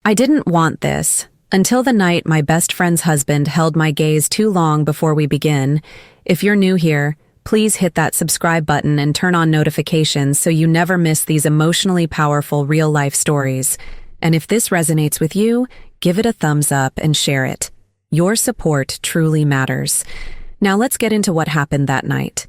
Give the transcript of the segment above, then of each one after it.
I didn't want this, until the night my best friend's husband held my gaze too long before we begin. If you're new here, please hit that subscribe button and turn on notifications so you never miss these emotionally powerful real-life stories. And if this resonates with you, give it a thumbs up and share it. Your support truly matters. Now let's get into what happened that night.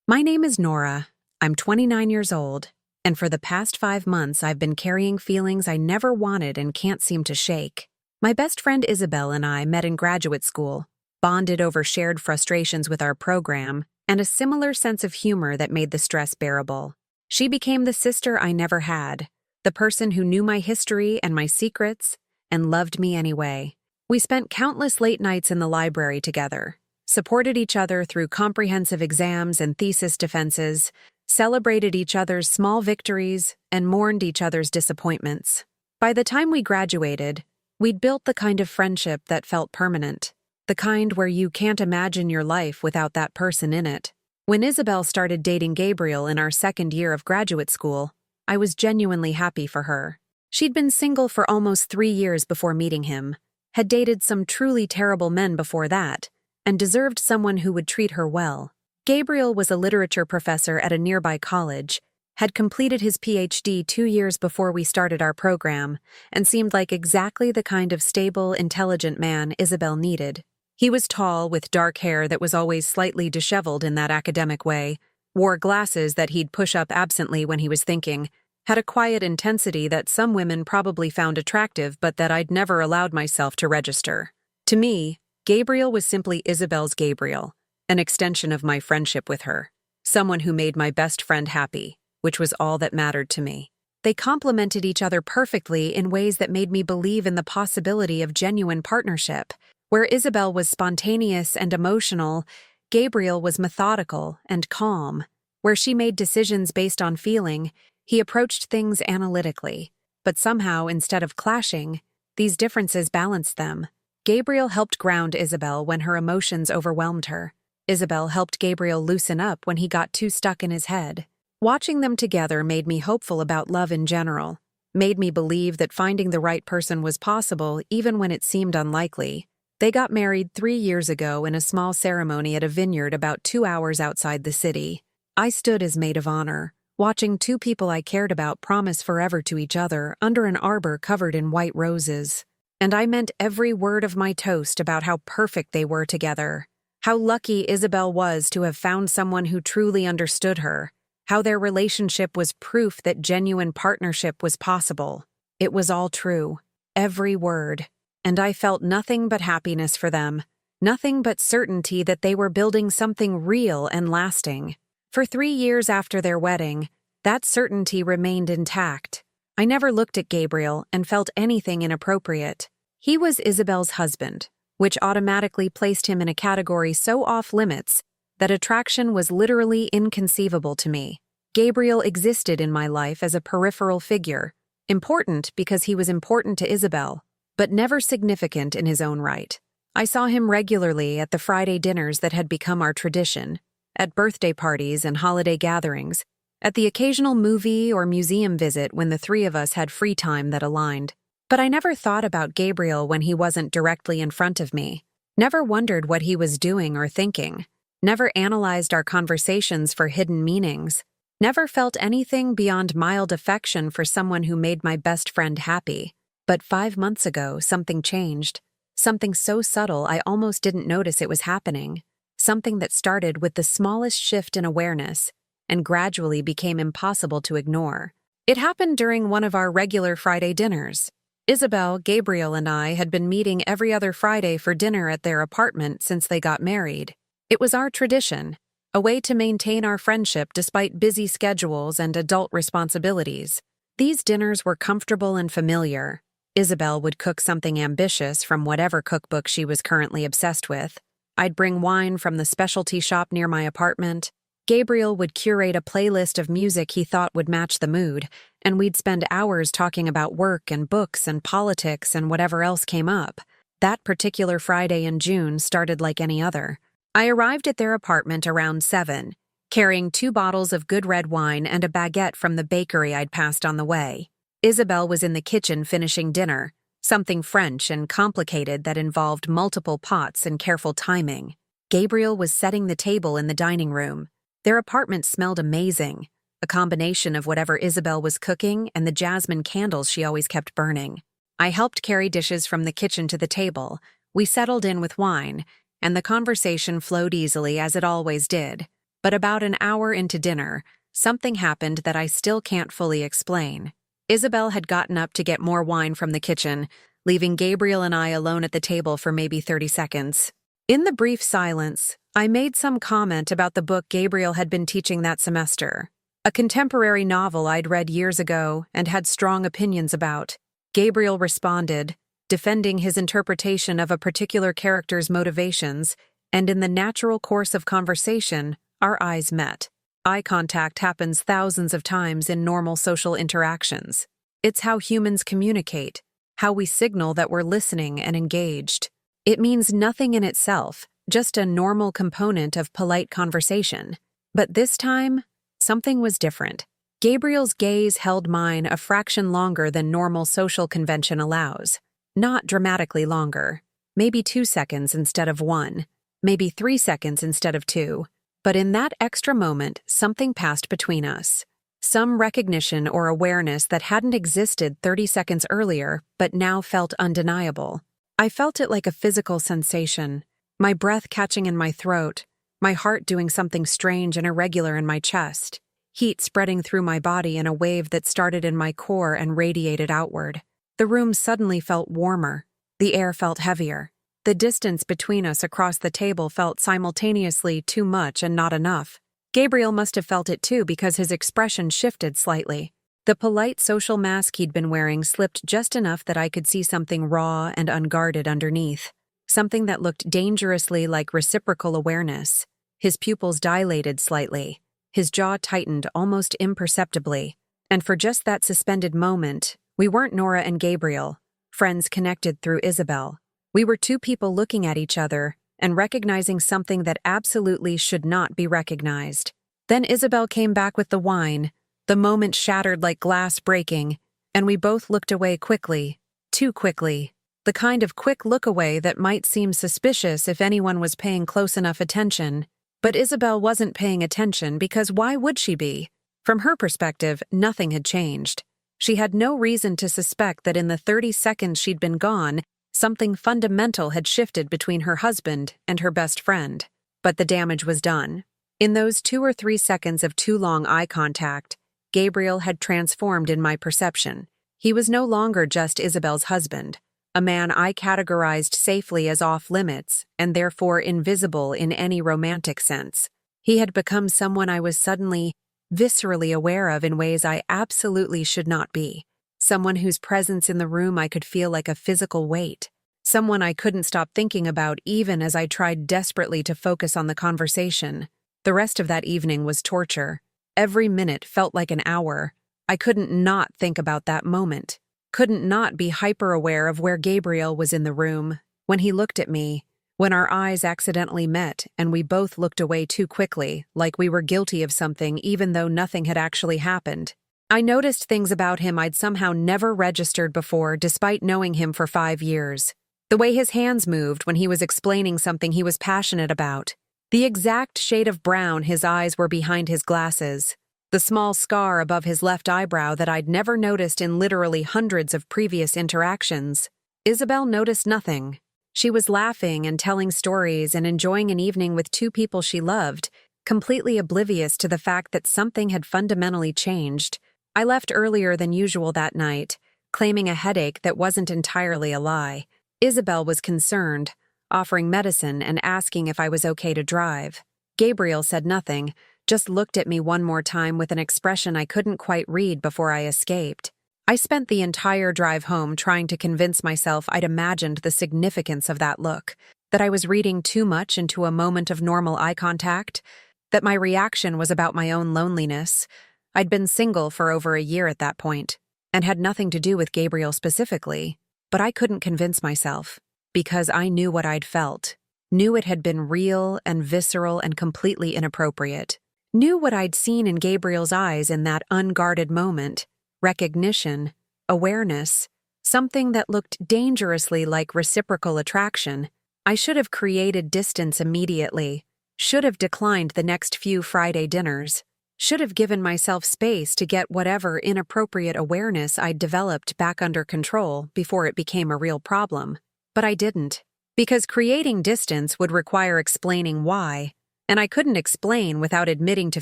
My name is Nora. I'm 29 years old, and for the past 5 months I've been carrying feelings I never wanted and can't seem to shake. My best friend Isabel and I met in graduate school, bonded over shared frustrations with our program, and a similar sense of humor that made the stress bearable. She became the sister I never had, the person who knew my history and my secrets, and loved me anyway. We spent countless late nights in the library together, supported each other through comprehensive exams and thesis defenses, celebrated each other's small victories, and mourned each other's disappointments. By the time we graduated, we'd built the kind of friendship that felt permanent, the kind where you can't imagine your life without that person in it. When Isabel started dating Gabriel in our second year of graduate school, I was genuinely happy for her. She'd been single for almost 3 years before meeting him, had dated some truly terrible men before that, and deserved someone who would treat her well. Gabriel was a literature professor at a nearby college, had completed his PhD 2 years before we started our program, and seemed like exactly the kind of stable, intelligent man Isabel needed. He was tall, with dark hair that was always slightly disheveled in that academic way, wore glasses that he'd push up absently when he was thinking, had a quiet intensity that some women probably found attractive but that I'd never allowed myself to register. To me, Gabriel was simply Isabel's Gabriel, an extension of my friendship with her, someone who made my best friend happy, which was all that mattered to me. They complemented each other perfectly in ways that made me believe in the possibility of genuine partnership. Where Isabel was spontaneous and emotional, Gabriel was methodical and calm. Where she made decisions based on feeling, he approached things analytically. But somehow, instead of clashing, these differences balanced them. Gabriel helped ground Isabel when her emotions overwhelmed her. Isabel helped Gabriel loosen up when he got too stuck in his head. Watching them together made me hopeful about love in general, made me believe that finding the right person was possible even when it seemed unlikely. They got married 3 years ago in a small ceremony at a vineyard about 2 hours outside the city. I stood as maid of honor, watching 2 people I cared about promise forever to each other under an arbor covered in white roses. And I meant every word of my toast about how perfect they were together, how lucky Isabel was to have found someone who truly understood her, how their relationship was proof that genuine partnership was possible. It was all true, every word. And I felt nothing but happiness for them, nothing but certainty that they were building something real and lasting. For 3 years after their wedding, that certainty remained intact. I never looked at Gabriel and felt anything inappropriate. He was Isabel's husband, which automatically placed him in a category so off-limits that attraction was literally inconceivable to me. Gabriel existed in my life as a peripheral figure, important because he was important to Isabel, but never significant in his own right. I saw him regularly at the Friday dinners that had become our tradition, at birthday parties and holiday gatherings, at the occasional movie or museum visit when the 3 of us had free time that aligned. But I never thought about Gabriel when he wasn't directly in front of me, never wondered what he was doing or thinking, never analyzed our conversations for hidden meanings, never felt anything beyond mild affection for someone who made my best friend happy. But 5 months ago, something changed. Something so subtle I almost didn't notice it was happening. Something that started with the smallest shift in awareness and gradually became impossible to ignore. It happened during one of our regular Friday dinners. Isabel, Gabriel, and I had been meeting every other Friday for dinner at their apartment since they got married. It was our tradition, a way to maintain our friendship despite busy schedules and adult responsibilities. These dinners were comfortable and familiar. Isabel would cook something ambitious from whatever cookbook she was currently obsessed with. I'd bring wine from the specialty shop near my apartment. Gabriel would curate a playlist of music he thought would match the mood, and we'd spend hours talking about work and books and politics and whatever else came up. That particular Friday in June started like any other. I arrived at their apartment around 7, carrying 2 bottles of good red wine and a baguette from the bakery I'd passed on the way. Isabel was in the kitchen finishing dinner, Something French and complicated that involved multiple pots and careful timing. Gabriel was setting the table in the dining room. Their apartment smelled amazing, a combination of whatever Isabel was cooking and the jasmine candles she always kept burning. I helped carry dishes from the kitchen to the table. We settled in with wine, and the conversation flowed easily as it always did. But about an hour into dinner, something happened that I still can't fully explain. Isabel had gotten up to get more wine from the kitchen, leaving Gabriel and I alone at the table for maybe 30 seconds. In the brief silence, I made some comment about the book Gabriel had been teaching that semester, a contemporary novel I'd read years ago and had strong opinions about. Gabriel responded, defending his interpretation of a particular character's motivations, and in the natural course of conversation, our eyes met. Eye contact happens thousands of times in normal social interactions. It's how humans communicate, how we signal that we're listening and engaged. It means nothing in itself, just a normal component of polite conversation. But this time, something was different. Gabriel's gaze held mine a fraction longer than normal social convention allows. Not dramatically longer. Maybe 2 seconds instead of 1. Maybe 3 seconds instead of 2. But in that extra moment, something passed between us. Some recognition or awareness that hadn't existed 30 seconds earlier, but now felt undeniable. I felt it like a physical sensation, my breath catching in my throat, my heart doing something strange and irregular in my chest, heat spreading through my body in a wave that started in my core and radiated outward. The room suddenly felt warmer. The air felt heavier. The distance between us across the table felt simultaneously too much and not enough. Gabriel must have felt it too because his expression shifted slightly. The polite social mask he'd been wearing slipped just enough that I could see something raw and unguarded underneath. Something that looked dangerously like reciprocal awareness. His pupils dilated slightly. His jaw tightened almost imperceptibly. And for just that suspended moment, we weren't Nora and Gabriel, friends connected through Isabel. We were two people looking at each other and recognizing something that absolutely should not be recognized. Then Isabel came back with the wine. The moment shattered like glass breaking, and we both looked away quickly, too quickly. The kind of quick look away that might seem suspicious if anyone was paying close enough attention. But Isabel wasn't paying attention because why would she be? From her perspective, nothing had changed. She had no reason to suspect that in the 30 seconds she'd been gone, something fundamental had shifted between her husband and her best friend. But the damage was done. In those 2 or 3 seconds of too long eye contact, Gabriel had transformed in my perception. He was no longer just Isabel's husband, a man I categorized safely as off-limits and therefore invisible in any romantic sense. He had become someone I was suddenly, viscerally aware of in ways I absolutely should not be. Someone whose presence in the room I could feel like a physical weight. Someone I couldn't stop thinking about even as I tried desperately to focus on the conversation. The rest of that evening was torture. Every minute felt like an hour. I couldn't not think about that moment. Couldn't not be hyper-aware of where Gabriel was in the room, when he looked at me, when our eyes accidentally met and we both looked away too quickly, like we were guilty of something even though nothing had actually happened. I noticed things about him I'd somehow never registered before despite knowing him for 5 years. The way his hands moved when he was explaining something he was passionate about. The exact shade of brown his eyes were behind his glasses. The small scar above his left eyebrow that I'd never noticed in literally hundreds of previous interactions. Isabel noticed nothing. She was laughing and telling stories and enjoying an evening with 2 people she loved, completely oblivious to the fact that something had fundamentally changed. I left earlier than usual that night, claiming a headache that wasn't entirely a lie. Isabel was concerned, offering medicine and asking if I was okay to drive. Gabriel said nothing, just looked at me one more time with an expression I couldn't quite read before I escaped. I spent the entire drive home trying to convince myself I'd imagined the significance of that look, that I was reading too much into a moment of normal eye contact, that my reaction was about my own loneliness. I'd been single for over a year at that point, and had nothing to do with Gabriel specifically, but I couldn't convince myself, because I knew what I'd felt, knew it had been real and visceral and completely inappropriate, knew what I'd seen in Gabriel's eyes in that unguarded moment, recognition, awareness, something that looked dangerously like reciprocal attraction. I should have created distance immediately, should have declined the next few Friday dinners, should have given myself space to get whatever inappropriate awareness I'd developed back under control before it became a real problem. But I didn't, because creating distance would require explaining why, and I couldn't explain without admitting to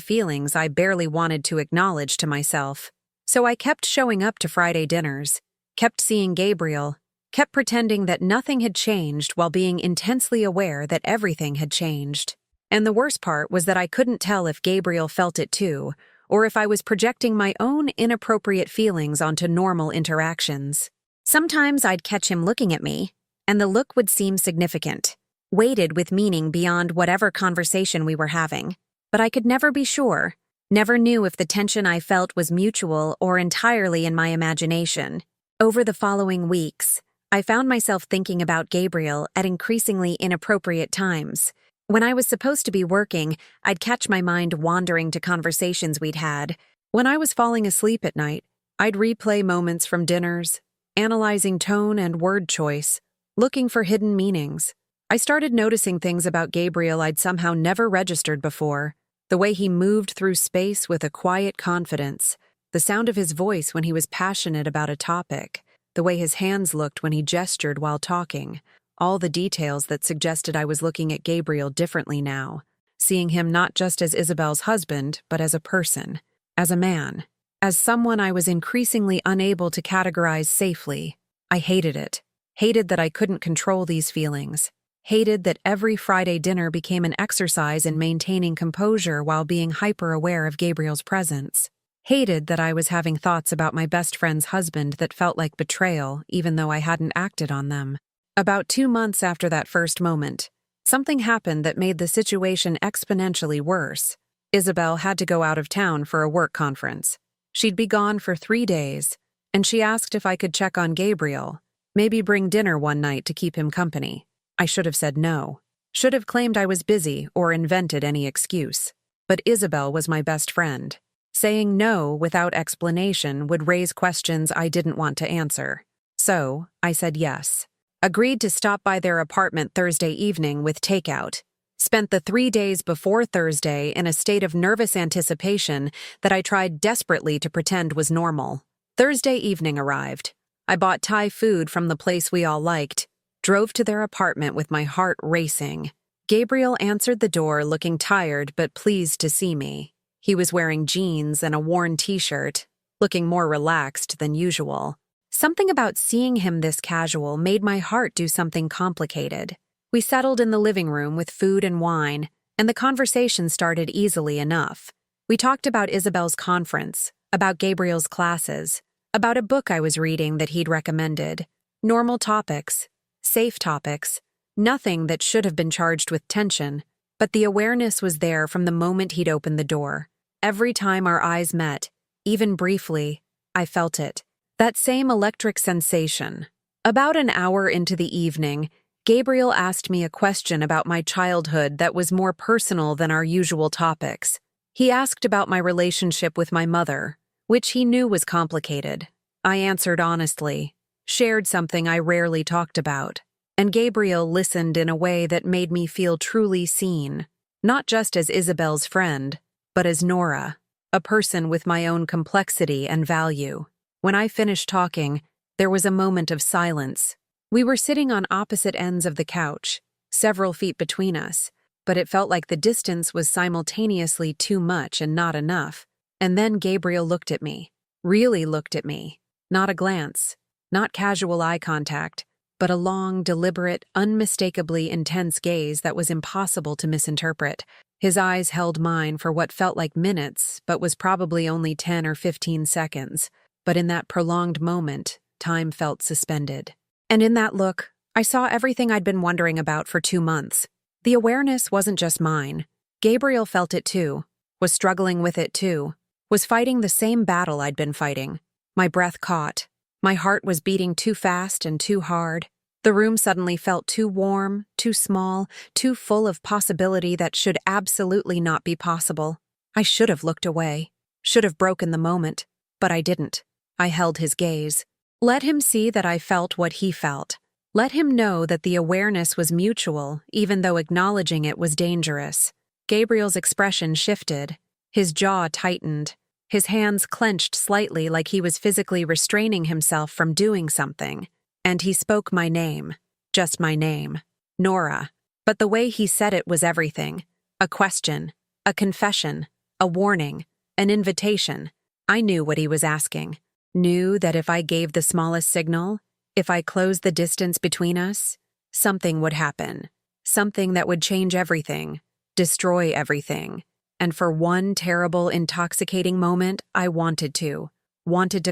feelings I barely wanted to acknowledge to myself. So I kept showing up to Friday dinners, kept seeing Gabriel, kept pretending that nothing had changed while being intensely aware that everything had changed. And the worst part was that I couldn't tell if Gabriel felt it too, or if I was projecting my own inappropriate feelings onto normal interactions. Sometimes I'd catch him looking at me, and the look would seem significant, weighted with meaning beyond whatever conversation we were having. But I could never be sure, never knew if the tension I felt was mutual or entirely in my imagination. Over the following weeks, I found myself thinking about Gabriel at increasingly inappropriate times. When I was supposed to be working, I'd catch my mind wandering to conversations we'd had. When I was falling asleep at night, I'd replay moments from dinners, analyzing tone and word choice, looking for hidden meanings. I started noticing things about Gabriel I'd somehow never registered before. The way he moved through space with a quiet confidence, the sound of his voice when he was passionate about a topic, the way his hands looked when he gestured while talking. All the details that suggested I was looking at Gabriel differently now, seeing him not just as Isabel's husband, but as a person, as a man, as someone I was increasingly unable to categorize safely. I hated it. Hated that I couldn't control these feelings. Hated that every Friday dinner became an exercise in maintaining composure while being hyper-aware of Gabriel's presence. Hated that I was having thoughts about my best friend's husband that felt like betrayal, even though I hadn't acted on them. About 2 months after that first moment, something happened that made the situation exponentially worse. Isabel had to go out of town for a work conference. She'd be gone for 3 days, and she asked if I could check on Gabriel, maybe bring dinner one night to keep him company. I should have said no. Should have claimed I was busy or invented any excuse. But Isabel was my best friend. Saying no without explanation would raise questions I didn't want to answer. So, I said yes. Agreed to stop by their apartment Thursday evening with takeout. Spent the 3 days before Thursday in a state of nervous anticipation that I tried desperately to pretend was normal. Thursday evening arrived. I bought Thai food from the place we all liked, drove to their apartment with my heart racing. Gabriel answered the door looking tired but pleased to see me. He was wearing jeans and a worn t-shirt, looking more relaxed than usual. Something about seeing him this casual made my heart do something complicated. We settled in the living room with food and wine, and the conversation started easily enough. We talked about Isabel's conference, about Gabriel's classes, about a book I was reading that he'd recommended. Normal topics, safe topics, nothing that should have been charged with tension, but the awareness was there from the moment he'd opened the door. Every time our eyes met, even briefly, I felt it. That same electric sensation. About an hour into the evening, Gabriel asked me a question about my childhood that was more personal than our usual topics. He asked about my relationship with my mother, which he knew was complicated. I answered honestly, shared something I rarely talked about, and Gabriel listened in a way that made me feel truly seen, not just as Isabel's friend, but as Nora, a person with my own complexity and value. When I finished talking, there was a moment of silence. We were sitting on opposite ends of the couch, several feet between us, but it felt like the distance was simultaneously too much and not enough. And then Gabriel looked at me, really looked at me. Not a glance, not casual eye contact, but a long, deliberate, unmistakably intense gaze that was impossible to misinterpret. His eyes held mine for what felt like minutes, but was probably only 10 or 15 seconds. But in that prolonged moment, time felt suspended. And in that look, I saw everything I'd been wondering about for 2 months. The awareness wasn't just mine. Gabriel felt it too, was struggling with it too, was fighting the same battle I'd been fighting. My breath caught. My heart was beating too fast and too hard. The room suddenly felt too warm, too small, too full of possibility that should absolutely not be possible. I should have looked away, should have broken the moment, but I didn't. I held his gaze. Let him see that I felt what he felt. Let him know that the awareness was mutual, even though acknowledging it was dangerous. Gabriel's expression shifted. His jaw tightened. His hands clenched slightly like he was physically restraining himself from doing something. And he spoke my name. Just my name. Nora. But the way he said it was everything. A question. A confession. A warning. An invitation. I knew what he was asking. Knew that if I gave the smallest signal, if I closed the distance between us, something would happen. Something that would change everything, destroy everything. And for one terrible, intoxicating moment, I wanted to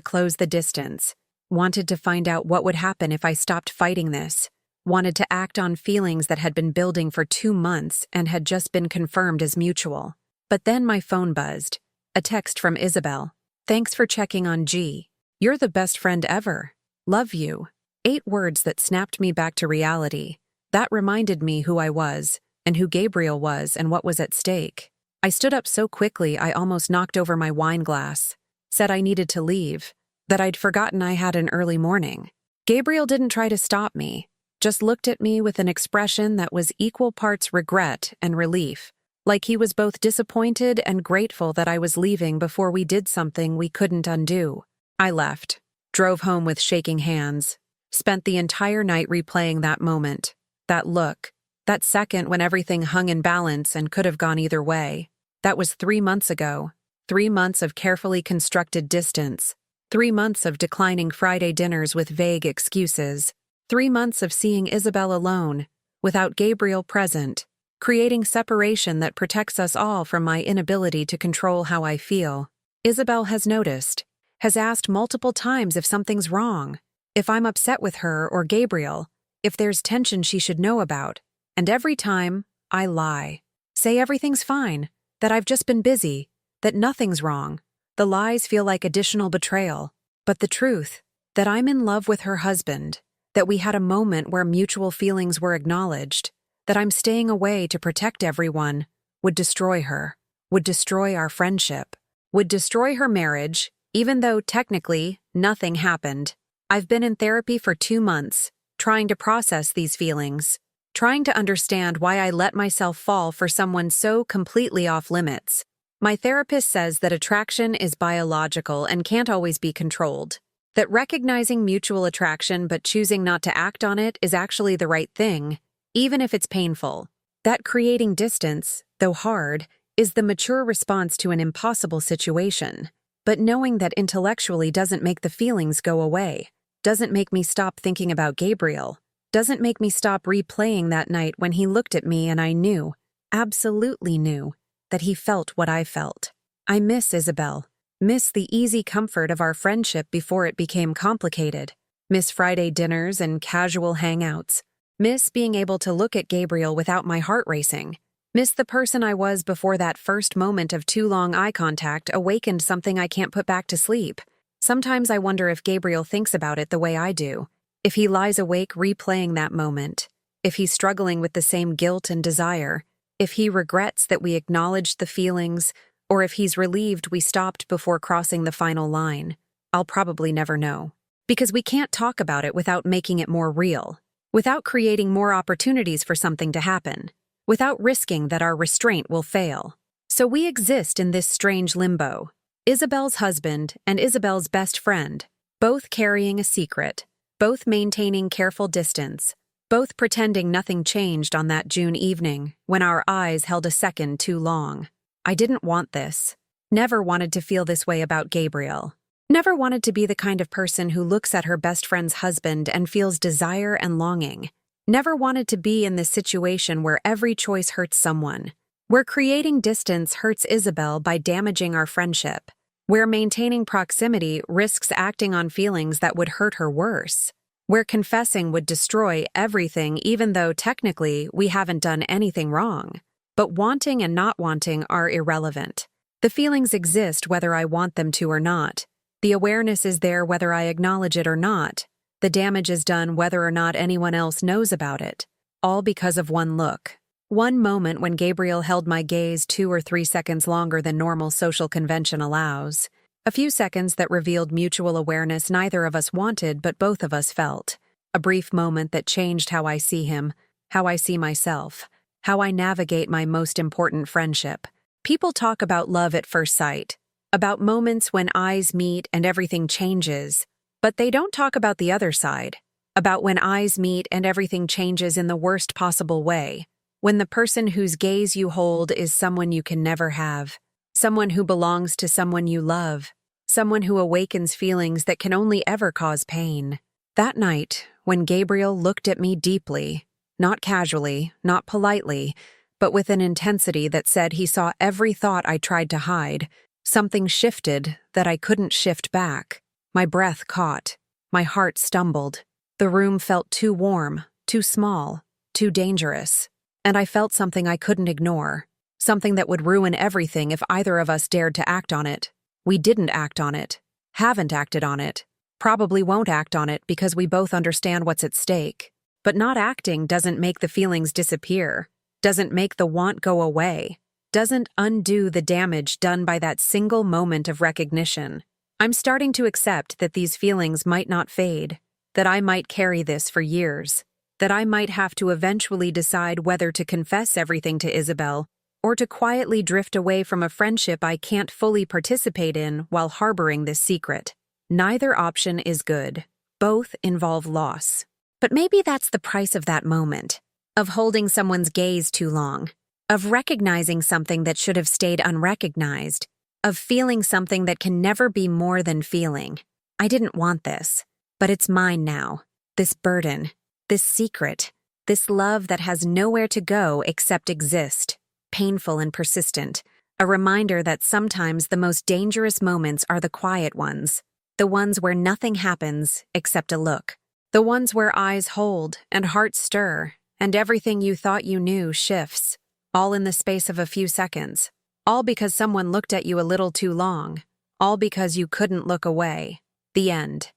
close the distance, wanted to find out what would happen if I stopped fighting this, wanted to act on feelings that had been building for 2 months and had just been confirmed as mutual. But then my phone buzzed. A text from Isabel. Thanks for checking on G. You're the best friend ever. Love you. 8 words that snapped me back to reality. That reminded me who I was, and who Gabriel was, and what was at stake. I stood up so quickly I almost knocked over my wine glass. Said I needed to leave, that I'd forgotten I had an early morning. Gabriel didn't try to stop me, just looked at me with an expression that was equal parts regret and relief, like he was both disappointed and grateful that I was leaving before we did something we couldn't undo. I left, drove home with shaking hands, spent the entire night replaying that moment, that look, that second when everything hung in balance and could have gone either way. That was 3 months ago. 3 months of carefully constructed distance. 3 months of declining Friday dinners with vague excuses. 3 months of seeing Isabel alone, without Gabriel present, creating separation that protects us all from my inability to control how I feel. Isabel has noticed, has asked multiple times if something's wrong, if I'm upset with her or Gabriel, if there's tension she should know about. And every time, I lie. Say everything's fine, that I've just been busy, that nothing's wrong. The lies feel like additional betrayal. But the truth, that I'm in love with her husband, that we had a moment where mutual feelings were acknowledged, that I'm staying away to protect everyone, would destroy her, would destroy our friendship, would destroy her marriage, even though technically nothing happened. I've been in therapy for 2 months, trying to process these feelings, trying to understand why I let myself fall for someone so completely off limits. My therapist says that attraction is biological and can't always be controlled, that recognizing mutual attraction but choosing not to act on it is actually the right thing, even if it's painful, that creating distance, though hard, is the mature response to an impossible situation. But knowing that intellectually doesn't make the feelings go away, doesn't make me stop thinking about Gabriel, doesn't make me stop replaying that night when he looked at me and I knew, absolutely knew, that he felt what I felt. I miss Isabel, miss the easy comfort of our friendship before it became complicated, miss Friday dinners and casual hangouts, miss being able to look at Gabriel without my heart racing, miss the person I was before that first moment of too long eye contact awakened something I can't put back to sleep. Sometimes I wonder if Gabriel thinks about it the way I do, if he lies awake replaying that moment, if he's struggling with the same guilt and desire, if he regrets that we acknowledged the feelings, or if he's relieved we stopped before crossing the final line. I'll probably never know. Because we can't talk about it without making it more real, without creating more opportunities for something to happen, without risking that our restraint will fail. So we exist in this strange limbo. Isabel's husband and Isabel's best friend, both carrying a secret, both maintaining careful distance, both pretending nothing changed on that June evening when our eyes held a second too long. I didn't want this. Never wanted to feel this way about Gabriel. Never wanted to be the kind of person who looks at her best friend's husband and feels desire and longing. Never wanted to be in this situation where every choice hurts someone, where creating distance hurts Isabel by damaging our friendship, where maintaining proximity risks acting on feelings that would hurt her worse, where confessing would destroy everything even though technically we haven't done anything wrong. But wanting and not wanting are irrelevant. The feelings exist whether I want them to or not. The awareness is there whether I acknowledge it or not. The damage is done whether or not anyone else knows about it. All because of one look. One moment when Gabriel held my gaze 2 or 3 seconds longer than normal social convention allows. A few seconds that revealed mutual awareness neither of us wanted but both of us felt. A brief moment that changed how I see him, how I see myself, how I navigate my most important friendship. People talk about love at first sight, about moments when eyes meet and everything changes, but they don't talk about the other side, about when eyes meet and everything changes in the worst possible way, when the person whose gaze you hold is someone you can never have, someone who belongs to someone you love, someone who awakens feelings that can only ever cause pain. That night, when Gabriel looked at me deeply, not casually, not politely, but with an intensity that said he saw every thought I tried to hide, something shifted that I couldn't shift back. My breath caught. My heart stumbled. The room felt too warm, too small, too dangerous. And I felt something I couldn't ignore, something that would ruin everything if either of us dared to act on it. We didn't act on it, haven't acted on it, probably won't act on it because we both understand what's at stake. But not acting doesn't make the feelings disappear, doesn't make the want go away, doesn't undo the damage done by that single moment of recognition. I'm starting to accept that these feelings might not fade, that I might carry this for years, that I might have to eventually decide whether to confess everything to Isabel or to quietly drift away from a friendship I can't fully participate in while harboring this secret. Neither option is good. Both involve loss. But maybe that's the price of that moment, of holding someone's gaze too long, of recognizing something that should have stayed unrecognized, of feeling something that can never be more than feeling. I didn't want this, but it's mine now. This burden, this secret, this love that has nowhere to go except exist, painful and persistent, a reminder that sometimes the most dangerous moments are the quiet ones, the ones where nothing happens except a look. The ones where eyes hold and hearts stir and everything you thought you knew shifts, all in the space of a few seconds, all because someone looked at you a little too long, all because you couldn't look away. The end.